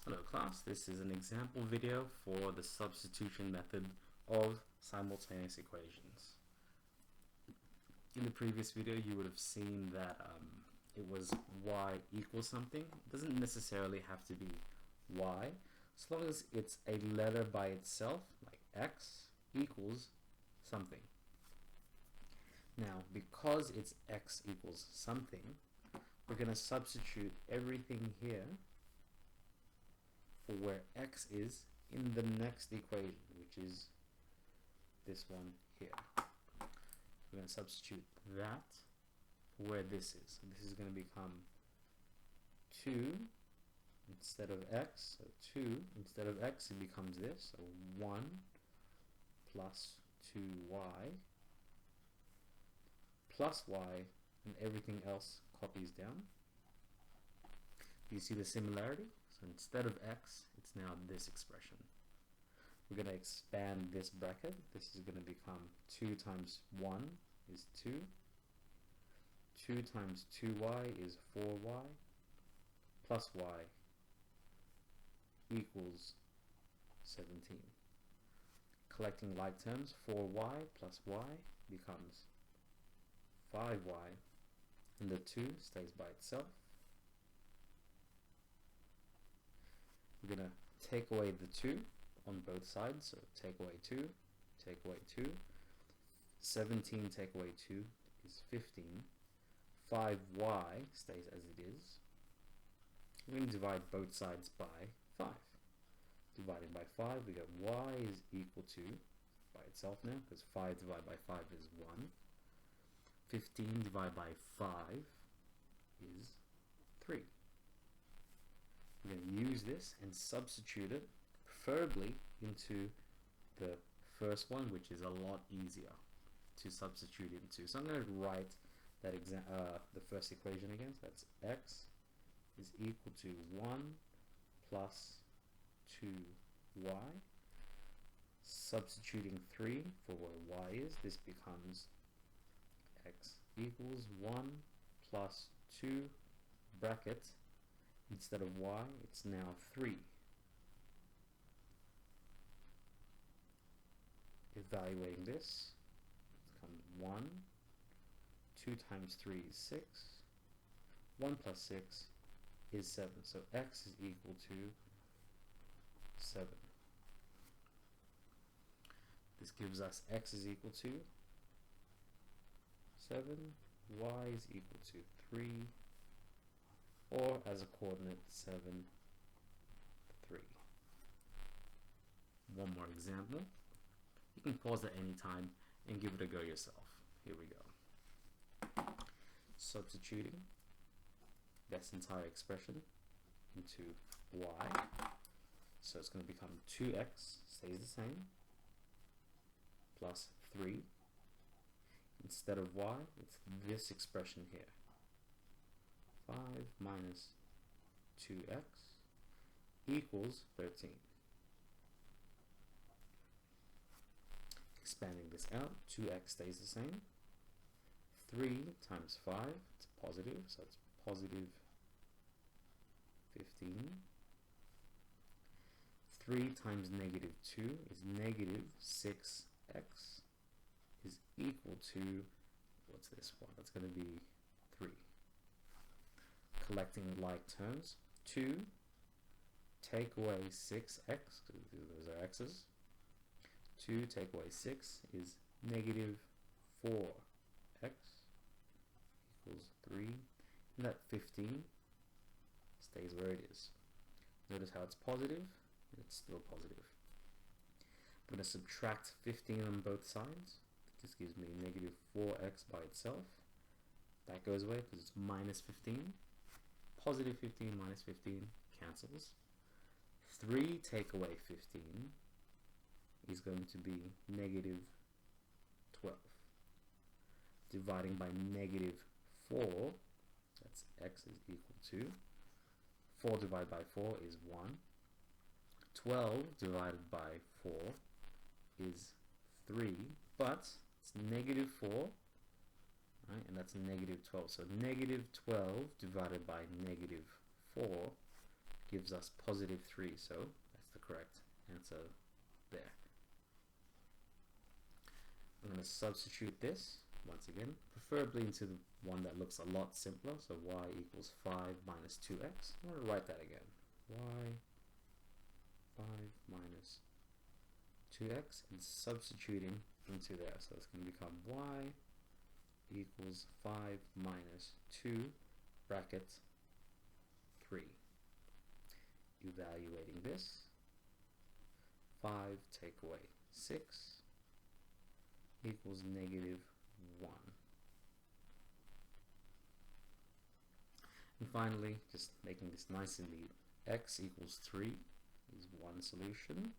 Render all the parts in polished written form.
Hello class, this is an example video for the substitution method of simultaneous equations. In the previous video you would have seen that it was y equals something. It doesn't necessarily have to be y, as long as it's a letter by itself, like x equals something. Now, because it's x equals something, we're going to substitute everything here for where x is in the next equation, which is this one here. We're going to substitute that for where this is. So this is going to become 2 instead of x. So 2 instead of x, it becomes this. So 1 plus 2y plus y, and everything else copies down. Do you see the similarity? So instead of x, it's now this expression. We're going to expand this bracket. This is going to become 2 times 1 is 2. 2 times 2y is 4y plus y equals 17. Collecting like terms, 4y plus y becomes 5y, and the 2 stays by itself. We're going to take away the 2 on both sides, so take away 2, take away 2. 17 take away 2 is 15. 5y stays as it is. We're going to divide both sides by 5. Dividing by 5, we get y is equal to, by itself now, because 5 divided by 5 is 1. 15 divided by 5 is 3. We're going to use this and substitute it, preferably into the first one, which is a lot easier to substitute into. So I'm going to write that the first equation again. So that's x is equal to 1 plus 2y. Substituting 3 for where y is, this becomes x equals 1 plus 2 bracket. Instead of y, it's now 3. Evaluating this, it becomes 1. 2 times 3 is 6. 1 plus 6 is 7. So x is equal to 7. This gives us x is equal to 7. Y is equal to 3. Or as a coordinate 7, 3. One more example. You can pause at any time and give it a go yourself. Here we go. Substituting this entire expression into y. So it's going to become 2x, stays the same, plus 3. Instead of y, it's this expression here. 5 minus 2x equals 13. Expanding this out, 2x stays the same. 3 times 5, it's positive, so it's positive 15. 3 times negative 2 is negative 6x is equal to, what's this one? That's going to be 3. Collecting like terms, 2 take away 6x, those are x's. 2 take away 6 is negative 4x equals 3. And that 15 stays where it is. Notice how it's positive, it's still positive. I'm going to subtract 15 on both sides. This gives me negative 4x by itself. That goes away because it's minus 15. Positive 15 minus 15 cancels. 3 take away 15 is going to be negative 12. Dividing by negative 4, that's x is equal to, 4 divided by 4 is 1. 12 divided by 4 is 3, but it's negative 4. Right, and that's negative 12. So negative 12 divided by negative 4 gives us positive 3, so that's the correct answer there. I'm going to substitute this once again, preferably into the one that looks a lot simpler, so y equals 5 minus 2x. I'm going to write that again. Y 5 minus 2x, and substituting into there, so it's going to become y equals 5 minus 2 bracket 3. Evaluating this, 5 take away 6 equals negative 1. And finally, just making this nice and neat, x equals 3 is one solution,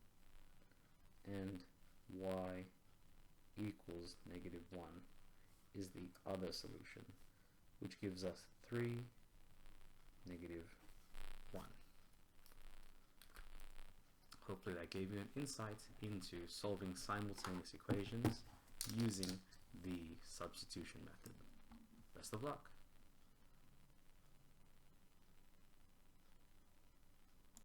and y equals negative 1 is the other solution, which gives us 3, negative 1. Hopefully that gave you an insight into solving simultaneous equations using the substitution method. Best of luck.